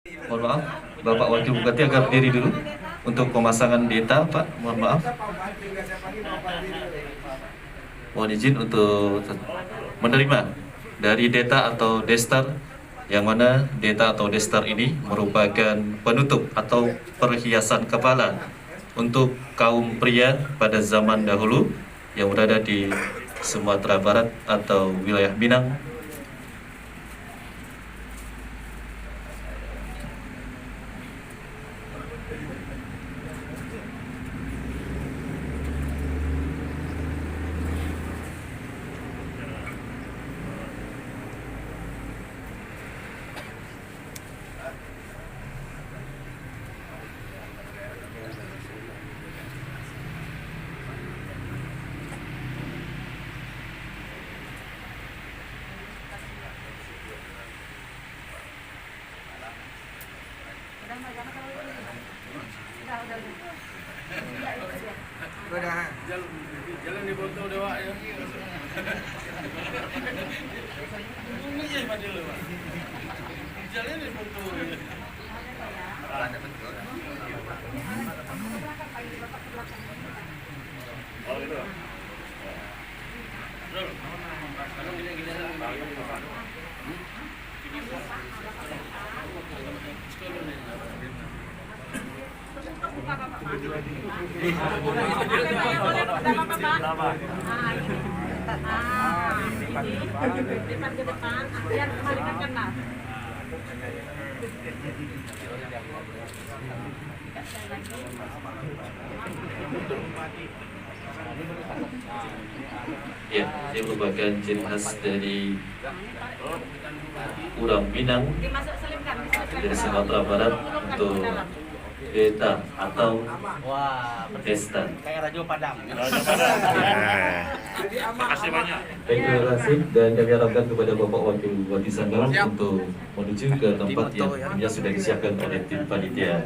Mohon maaf, Bapak Wakil Bupati agak berdiri dulu untuk pemasangan data, Pak. Mohon maaf. Mohon izin untuk menerima dari data atau destar, yang mana data atau destar ini merupakan penutup atau perhiasan kepala untuk kaum pria pada zaman dahulu yang berada di Sumatera Barat atau wilayah Minang. Jalan di foto dewa ya. Jalan di foto. Oh gitu. Depan ke depan, biar kembalikan kan mas. Ya, ini merupakan ciri khas dari orang Minang Dimasuk selimkan, dari Sumatera Barat untuk data atau pesta. Kayak Radio Padang. Makasih banyak. Baik, terima kasih dan kami harapkan kepada Bapak Wakil Bupati Sanggau untuk menuju ke tempat yang sudah disiapkan oleh tim panitia.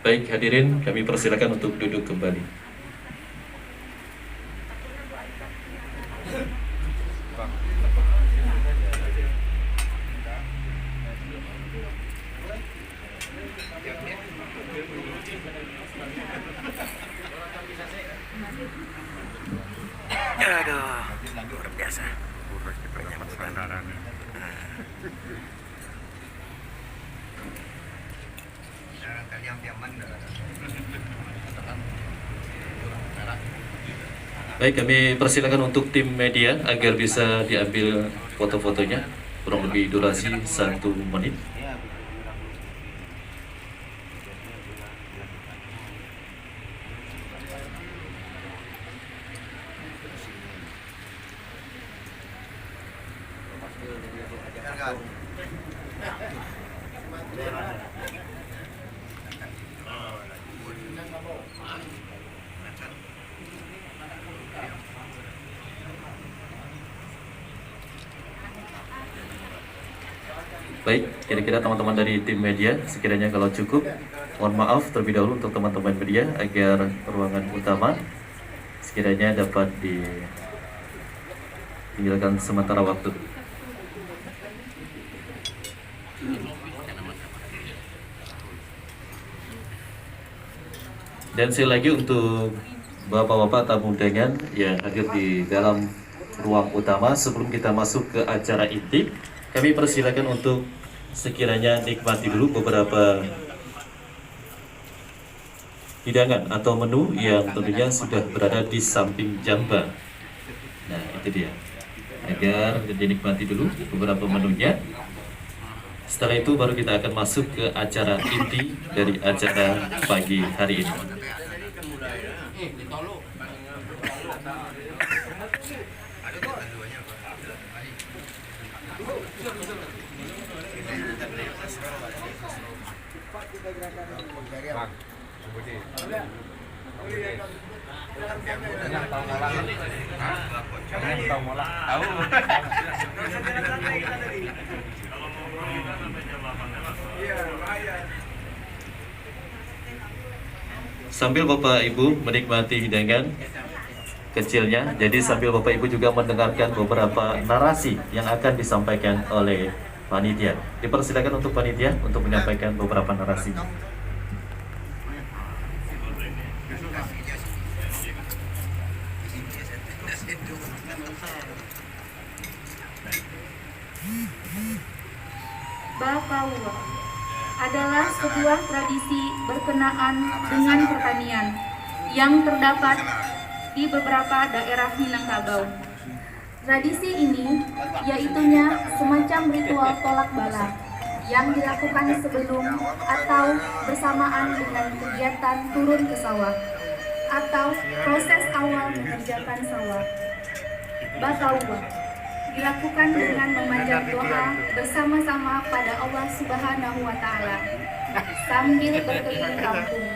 Baik, hadirin, kami persilakan untuk duduk kembali. Aduh, luar biasa. Baik, kami persilakan untuk tim media agar bisa diambil foto-fotonya, kurang lebih durasi 1 menit. Baik, kira-kira teman-teman dari tim media, sekiranya kalau cukup, mohon maaf terlebih dahulu untuk teman-teman media agar ruangan utama sekiranya dapat ditinggalkan sementara waktu. Dan sekali lagi untuk bapak-bapak tamu undangan yang hadir di dalam ruang utama, sebelum kita masuk ke acara inti, kami persilakan untuk sekiranya nikmati dulu beberapa hidangan atau menu yang tentunya sudah berada di samping jamba. Nah, itu dia. Agar dinikmati dulu beberapa menunya. Setelah itu baru kita akan masuk ke acara inti dari acara pagi hari ini. Sambil Bapak Ibu menikmati hidangan, kecilnya. Jadi sambil Bapak Ibu juga mendengarkan beberapa narasi yang akan disampaikan oleh panitia. Dipersilakan untuk panitia untuk menyampaikan beberapa narasi. Bakaua adalah sebuah tradisi berkenaan dengan pertanian yang terdapat di beberapa daerah Minangkabau. Tradisi ini yaitunya semacam ritual tolak bala yang dilakukan sebelum atau bersamaan dengan kegiatan turun ke sawah atau proses awal mengerjakan sawah. Bakaua dilakukan dengan memanjat doa bersama-sama pada Allah Subhanahu wa Ta'ala sambil berkeliling kampung.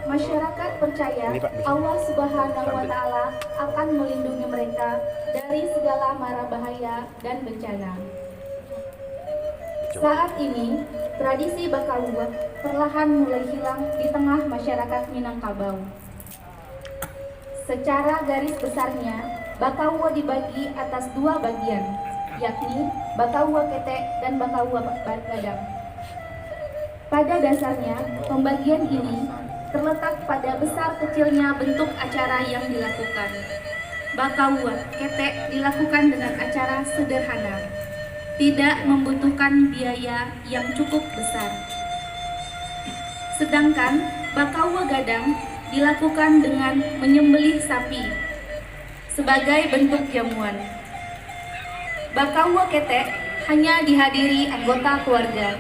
Masyarakat percaya Allah Subhanahu wa Ta'ala akan melindungi mereka dari segala mara bahaya dan bencana. Saat ini, tradisi Bakaua perlahan mulai hilang di tengah masyarakat Minangkabau. Secara garis besarnya, Bakaua dibagi atas dua bagian, yakni Bakaua Ketek dan Bakaua Gadang. Pada dasarnya, pembagian ini terletak pada besar kecilnya bentuk acara yang dilakukan. Bakaua Ketek dilakukan dengan acara sederhana, tidak membutuhkan biaya yang cukup besar. Sedangkan Bakaua Gadang dilakukan dengan menyembelih sapi sebagai bentuk jamuan. Bakaua Ketek hanya dihadiri anggota keluarga,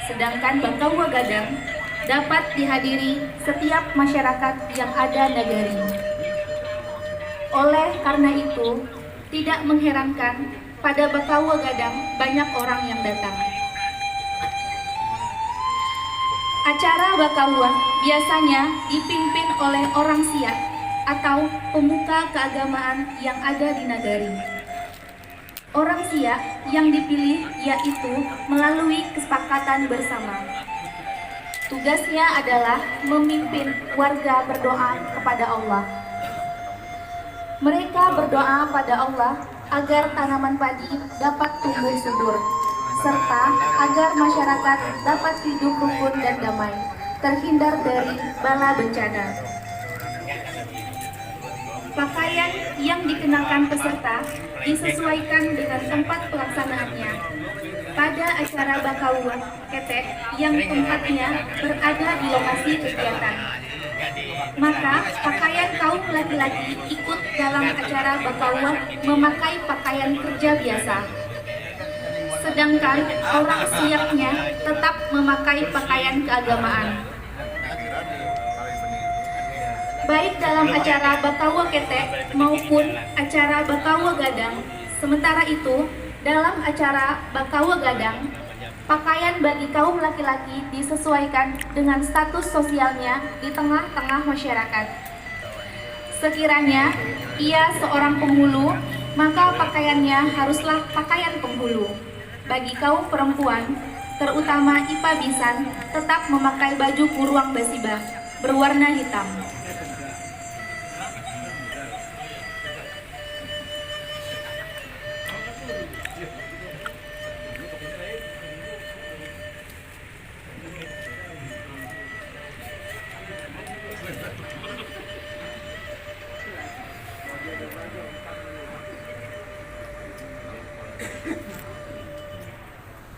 sedangkan Bakaua Gadang dapat dihadiri setiap masyarakat yang ada nagari. Oleh karena itu, tidak mengherankan pada Bakaua Gadang banyak orang yang datang. Acara Bakaua biasanya dipimpin oleh orang Siak atau pemuka keagamaan yang ada di nagari. Orang Siak yang dipilih yaitu melalui kesepakatan bersama. Tugasnya adalah memimpin warga berdoa kepada Allah. Mereka berdoa pada Allah agar tanaman padi dapat tumbuh subur, serta agar masyarakat dapat hidup rukun dan damai, terhindar dari bala bencana. Pakaian yang dikenakan peserta disesuaikan dengan tempat pelaksanaannya. Pada acara Bakaua Ketek yang tempatnya berada di lokasi kegiatan, maka pakaian kaum laki-laki ikut dalam acara Bakaua memakai pakaian kerja biasa. Sedangkan orang Siaknya tetap memakai pakaian keagamaan. Baik dalam acara Bakaua Ketek maupun acara Bakaua Gadang. Sementara itu, dalam acara Bakaua Gadang, pakaian bagi kaum laki-laki disesuaikan dengan status sosialnya di tengah-tengah masyarakat. Sekiranya ia seorang penghulu, maka pakaiannya haruslah pakaian penghulu. Bagi kaum perempuan, terutama Ipa Bisan, tetap memakai baju kuruang basibah berwarna hitam.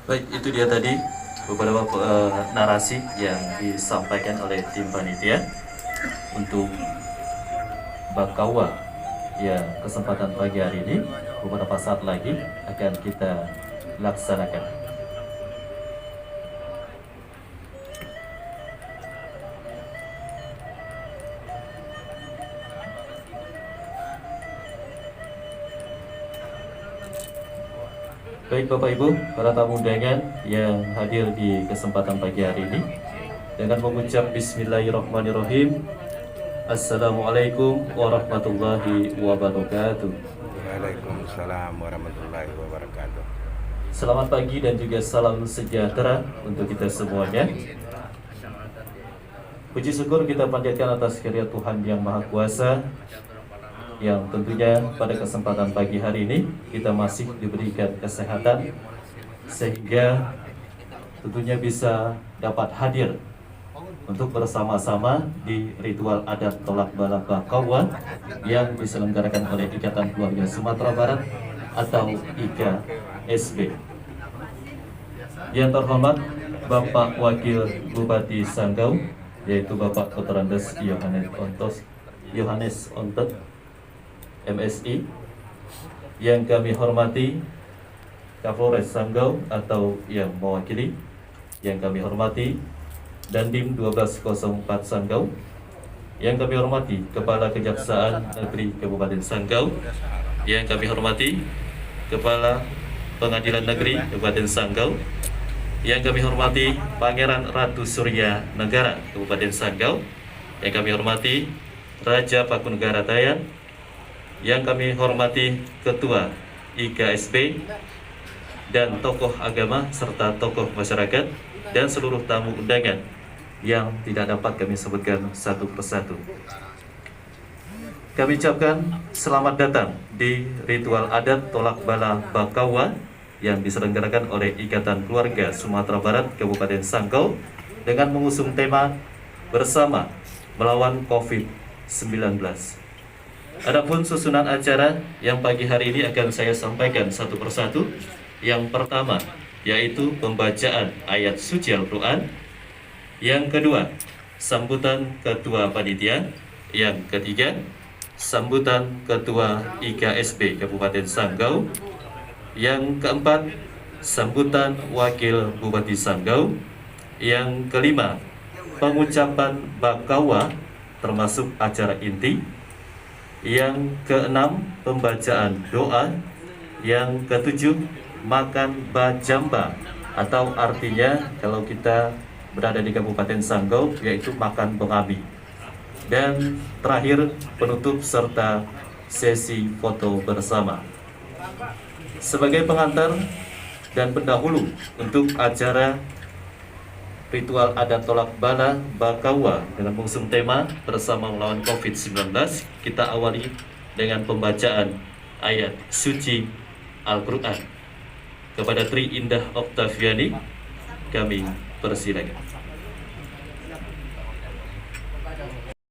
Baik, itu dia tadi beberapa narasi yang disampaikan oleh tim panitia untuk Bakaua ya kesempatan pagi hari ini. Beberapa saat lagi akan kita laksanakan. Baik Bapak Ibu, para tamu undangan yang hadir di kesempatan pagi hari ini, dengan mengucap Bismillahirrahmanirrahim. Assalamualaikum warahmatullahi wabarakatuh. Waalaikumsalam warahmatullahi wabarakatuh. Selamat pagi dan juga salam sejahtera untuk kita semuanya. Puji syukur kita panjatkan atas karya Tuhan yang Maha Kuasa yang tentunya pada kesempatan pagi hari ini kita masih diberikan kesehatan sehingga tentunya bisa dapat hadir untuk bersama-sama di ritual adat tolak bala Bakawa yang diselenggarakan oleh Ikatan Keluarga Sumatera Barat atau IKSB. Yang terhormat Bapak Wakil Bupati Sanggau, yaitu Bapak Kotorandes Yohanes Ontet MSI, yang kami hormati Kapolres Sanggau atau yang mewakili, yang kami hormati Dandim 1204 Sanggau, yang kami hormati Kepala Kejaksaan Negeri Kabupaten Sanggau, yang kami hormati Kepala Pengadilan Negeri Kabupaten Sanggau, yang kami hormati Pangeran Ratu Surya Negara Kabupaten Sanggau, yang kami hormati Raja Pakunegara Dayan, yang kami hormati Ketua IKSB dan tokoh agama serta tokoh masyarakat dan seluruh tamu undangan yang tidak dapat kami sebutkan satu persatu. Kami ucapkan selamat datang di ritual adat tolak bala Bakawa yang diselenggarakan oleh Ikatan Keluarga Sumatera Barat Kabupaten Sanggau dengan mengusung tema Bersama Melawan COVID-19. Adapun susunan acara yang pagi hari ini akan saya sampaikan satu persatu. Yang pertama yaitu pembacaan ayat suci Al-Quran. Yang kedua, sambutan Ketua Panitia. Yang ketiga, sambutan Ketua IKSB Kabupaten Sanggau. Yang keempat, sambutan Wakil Bupati Sanggau. Yang kelima, pengucapan Bakawa termasuk acara inti. Yang keenam, pembacaan doa. Yang ketujuh, makan bajamba, atau artinya kalau kita berada di Kabupaten Sanggau yaitu makan bengabi. Dan terakhir, penutup serta sesi foto bersama. Sebagai pengantar dan pendahulu untuk acara ritual adat tolak bala Bakawa dengan mengusung tema Bersama Melawan COVID-19, kita awali dengan pembacaan ayat suci Al-Quran. Kepada Tri Indah Oktaviani, kami persilakan.